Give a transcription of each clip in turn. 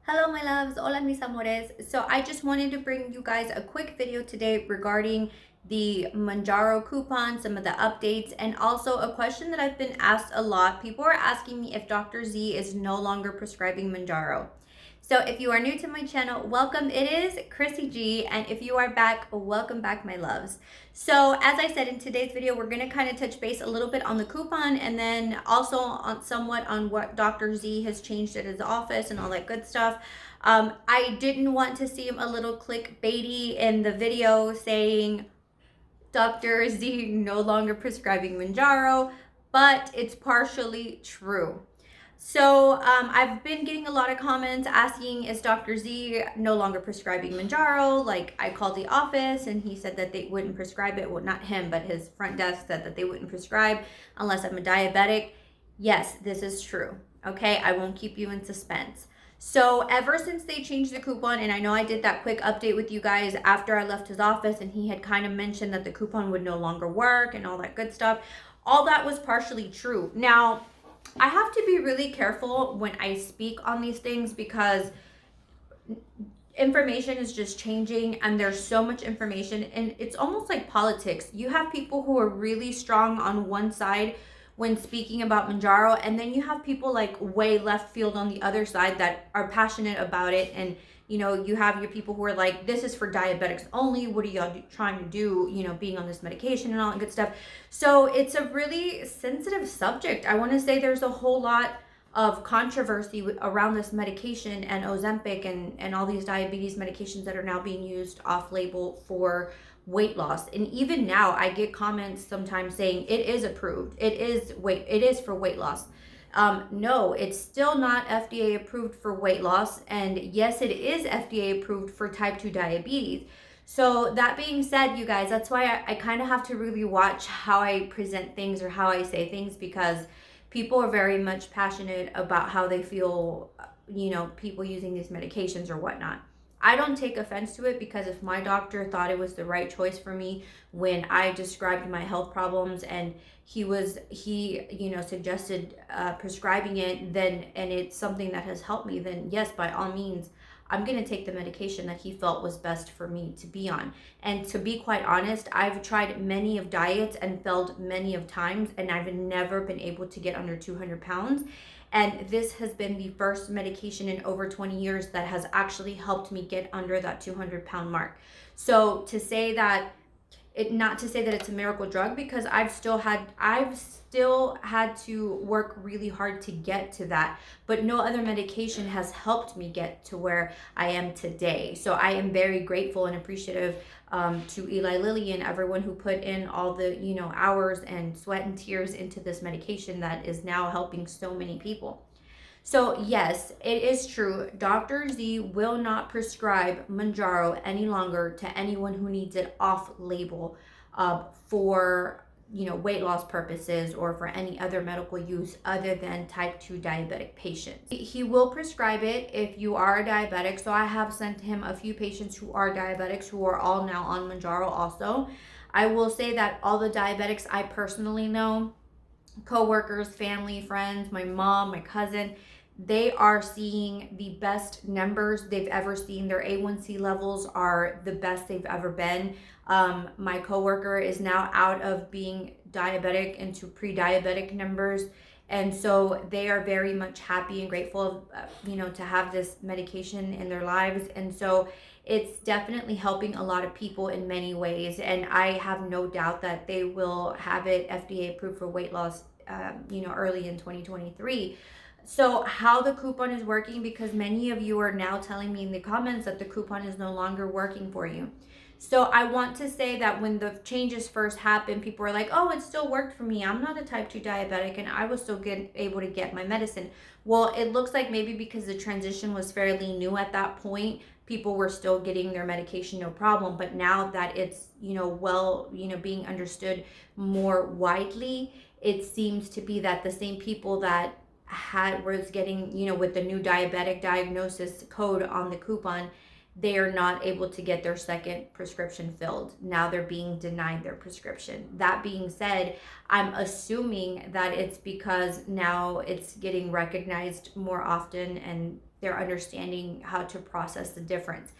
Hello, my loves. Hola, mis amores. So I just wanted to bring you guys a quick video today regarding the Mounjaro coupon, some of the updates, and also a question that I've been asked a lot. People are asking me if Dr. Z is no longer prescribing Mounjaro. So if you are new to my channel, welcome. It is Crissy G, and if you are back, welcome back, my loves. So as I said in today's video, we're going to kind of touch base a little bit on the coupon and then also on somewhat on what Dr. Z has changed at his office and all that good stuff. I didn't want to seem a little clickbaity in the video saying Dr. Z no longer prescribing Mounjaro, but it's partially true. So I've been getting a lot of comments asking, is Dr. Z no longer prescribing Mounjaro? Like, I called the office and he said that they wouldn't prescribe it. Well, not him, but his front desk said that they wouldn't prescribe unless I'm a diabetic. Yes, this is true. Okay, I won't keep you in suspense. So ever since they changed the coupon, and I know I did that quick update with you guys after I left his office, and he had kind of mentioned that the coupon would no longer work and all that good stuff. All that was partially true. Now, I have to be really careful when I speak on these things because information is just changing and there's so much information, and it's almost like politics. You have people who are really strong on one side when speaking about Mounjaro, and then you have people like way left field on the other side that are passionate about it. And you have your people who are like, this is for diabetics only, what are y'all trying to do, being on this medication and all that good stuff. So it's a really sensitive subject. I want to say there's a whole lot of controversy around this medication and Ozempic and all these diabetes medications that are now being used off label for weight loss. And even now I get comments sometimes saying it is approved, it is for weight loss. No, it's still not FDA approved for weight loss, and yes, it is FDA approved for type 2 diabetes. So that being said, you guys, that's why I kind of have to really watch how I present things or how I say things, because people are very much passionate about how they feel, people using these medications or whatnot. I don't take offense to it, because if my doctor thought it was the right choice for me when I described my health problems and he suggested prescribing it, then, and it's something that has helped me, then yes, by all means, I'm going to take the medication that he felt was best for me to be on. And to be quite honest, I've tried many of diets and failed many of times, and I've never been able to get under 200 pounds. And this has been the first medication in over 20 years that has actually helped me get under that 200-pound mark. So to say that not to say that it's a miracle drug, because I've still had to work really hard to get to that, but no other medication has helped me get to where I am today. So I am very grateful and appreciative to Eli Lilly and everyone who put in all the hours and sweat and tears into this medication that is now helping so many people. So yes, it is true. Dr. Z will not prescribe Mounjaro any longer to anyone who needs it off label for weight loss purposes or for any other medical use other than type 2 diabetic patients. He will prescribe it if you are a diabetic. So I have sent him a few patients who are diabetics who are all now on Mounjaro also. I will say that all the diabetics I personally know, coworkers, family, friends, my mom, my cousin, they are seeing the best numbers they've ever seen. Their A1C levels are the best they've ever been. My coworker is now out of being diabetic into pre-diabetic numbers. And so they are very much happy and grateful, to have this medication in their lives. And so it's definitely helping a lot of people in many ways. And I have no doubt that they will have it FDA approved for weight loss, early in 2023. So how the coupon is working, because many of you are now telling me in the comments that the coupon is no longer working for you. So I want to say that when the changes first happened, people were like, oh, it still worked for me. I'm not a type 2 diabetic and I was still able to get my medicine. Well, it looks like maybe because the transition was fairly new at that point, people were still getting their medication no problem. But now that it's, being understood more widely, it seems to be that the same people that was getting, with the new diabetic diagnosis code on the coupon, they are not able to get their second prescription filled. Now they're being denied their prescription. That being said, I'm assuming that it's because now it's getting recognized more often and they're understanding how to process the difference.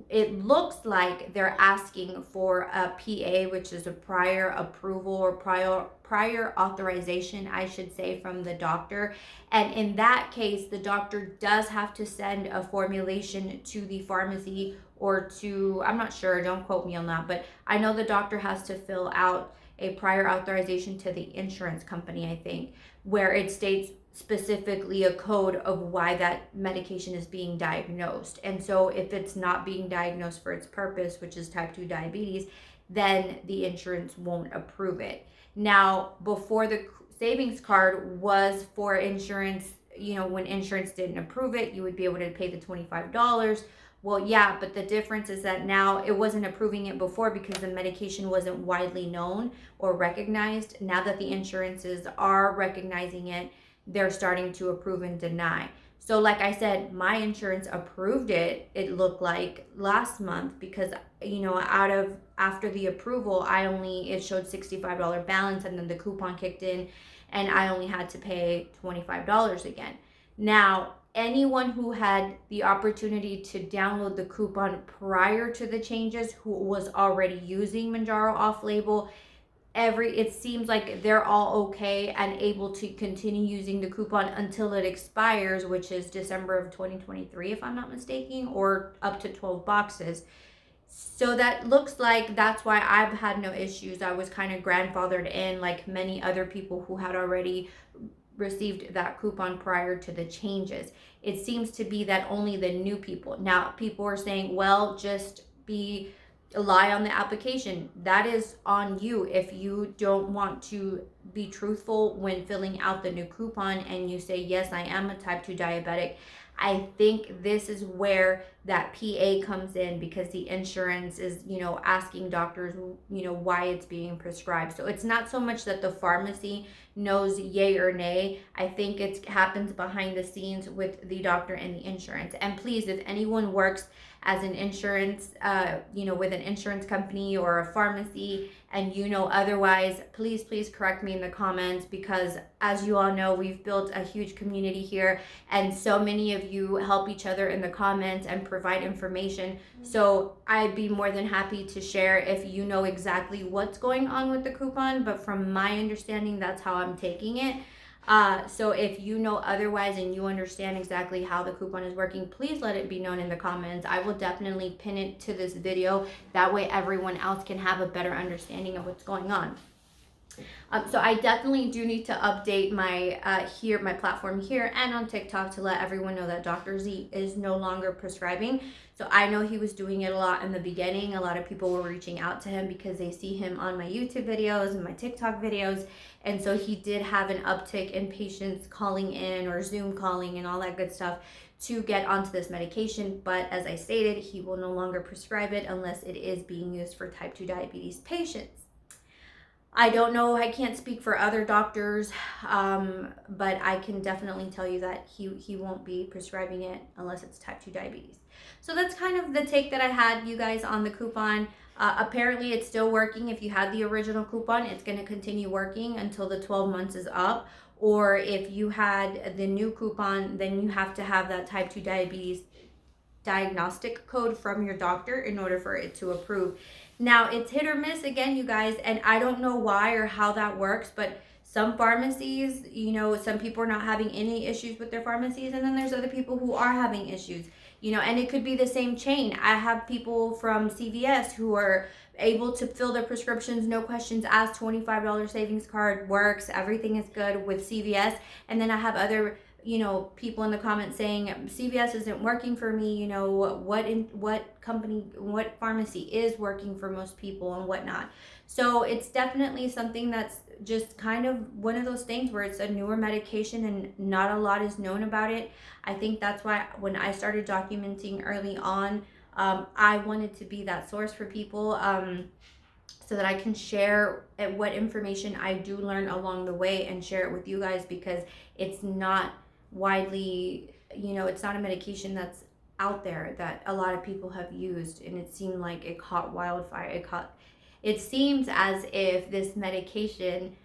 It looks like they're asking for a PA, which is a prior approval or prior authorization, I should say, from the doctor. And in that case, the doctor does have to send a formulation to the pharmacy or to, I'm not sure, don't quote me on that, but I know the doctor has to fill out a prior authorization to the insurance company, I think, where it states specifically a code of why that medication is being diagnosed. And so if it's not being diagnosed for its purpose, which is type 2 diabetes, then the insurance won't approve it. Now, before, the savings card was for insurance, when insurance didn't approve it, you would be able to pay the $25. Well, yeah, but the difference is that now it wasn't approving it before because the medication wasn't widely known or recognized. Now that the insurances are recognizing it, they're starting to approve and deny. So like I said, my insurance approved it, it looked like last month, because after the approval, it showed $65 balance, and then the coupon kicked in and I only had to pay $25 again. Now, anyone who had the opportunity to download the coupon prior to the changes, who was already using Mounjaro off label, it seems like they're all okay and able to continue using the coupon until it expires, which is December of 2023, if I'm not mistaken, or up to 12 boxes. So that looks like that's why I've had no issues. I was kind of grandfathered in, like many other people who had already received that coupon prior to the changes. It seems to be that only the new people. Now, people are saying, well, just lie on the application. That is on you. If you don't want to be truthful when filling out the new coupon and you say, yes, I am a type 2 diabetic, I think this is where that PA comes in, because the insurance is, asking doctors, why it's being prescribed. So it's not so much that the pharmacy knows yay or nay. I think it happens behind the scenes with the doctor and the insurance. And please, if anyone works as an insurance, with an insurance company or a pharmacy, and otherwise, please correct me in the comments, because as you all know, we've built a huge community here, and so many of you help each other in the comments and provide information. So I'd be more than happy to share if you know exactly what's going on with the coupon, but from my understanding, that's how I'm taking it. So if you know otherwise and you understand exactly how the coupon is working, please let it be known in the comments. I will definitely pin it to this video. That way everyone else can have a better understanding of what's going on. So I definitely do need to update my my platform here and on TikTok to let everyone know that Dr. Z is no longer prescribing. So I know he was doing it a lot in the beginning. A lot of people were reaching out to him because they see him on my YouTube videos and my TikTok videos. And so he did have an uptick in patients calling in or Zoom calling and all that good stuff to get onto this medication. But as I stated, he will no longer prescribe it unless it is being used for type 2 diabetes patients. I don't know, I can't speak for other doctors, but I can definitely tell you that he won't be prescribing it unless it's type 2 diabetes. So that's kind of the take that I had, you guys, on the coupon. Apparently it's still working. If you had the original coupon, it's going to continue working until the 12 months is up. Or if you had the new coupon, then you have to have that type 2 diabetes diagnostic code from your doctor in order for it to approve. Now, it's hit or miss again, you guys, and I don't know why or how that works, but some pharmacies, some people are not having any issues with their pharmacies, and then there's other people who are having issues, and it could be the same chain. I have people from CVS who are able to fill their prescriptions, no questions asked, $25 savings card works, everything is good with CVS, and then I have other people in the comments saying CVS isn't working for me, what pharmacy is working for most people and whatnot. So it's definitely something that's just kind of one of those things where it's a newer medication and not a lot is known about it. I think that's why when I started documenting early on, I wanted to be that source for people, so that I can share what information I do learn along the way and share it with you guys, because it's not widely, it's not a medication that's out there that a lot of people have used, and it seemed like it caught wildfire. It seems as if this medication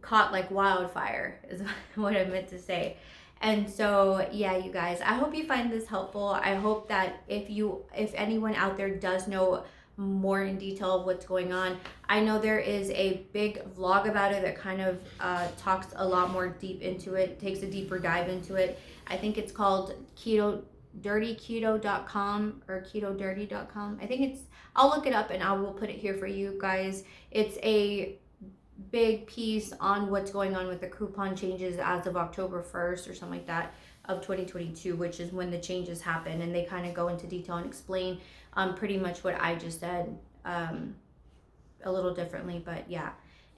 caught like wildfire is what I meant to say. And so, yeah, you guys, I hope you find this helpful. I hope that if anyone out there does know more in detail of what's going on, I know there is a big vlog about it that kind of talks a lot more deep into it, takes a deeper dive into it. I think it's called dirtyketo.com or ketodirty.com. I think it's, I'll look it up and I will put it here for you guys. It's a big piece on what's going on with the coupon changes as of October 1st or something like that of 2022, which is when the changes happen. And they kind of go into detail and explain pretty much what I just said a little differently, but yeah.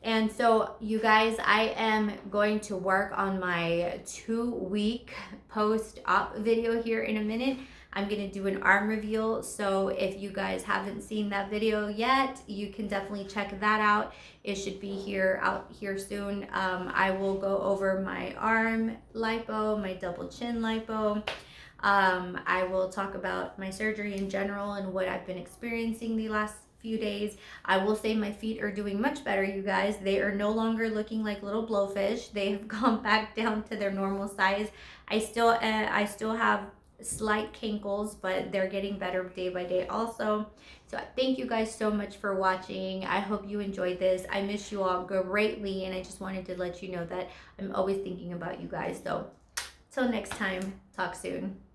And so, you guys, I am going to work on my 2-week post-op video here in a minute. I'm going to do an arm reveal. So if you guys haven't seen that video yet, you can definitely check that out. It should be out here soon. I will go over my arm lipo, my double chin lipo. I will talk about my surgery in general and what I've been experiencing the last few days. I will say my feet are doing much better, you guys. They are no longer looking like little blowfish. They have gone back down to their normal size. I still have slight kinkles, but they're getting better day by day also. So thank you guys so much for watching. I hope you enjoyed this. I miss you all greatly, and I just wanted to let you know that I'm always thinking about you guys. So till next time, talk soon.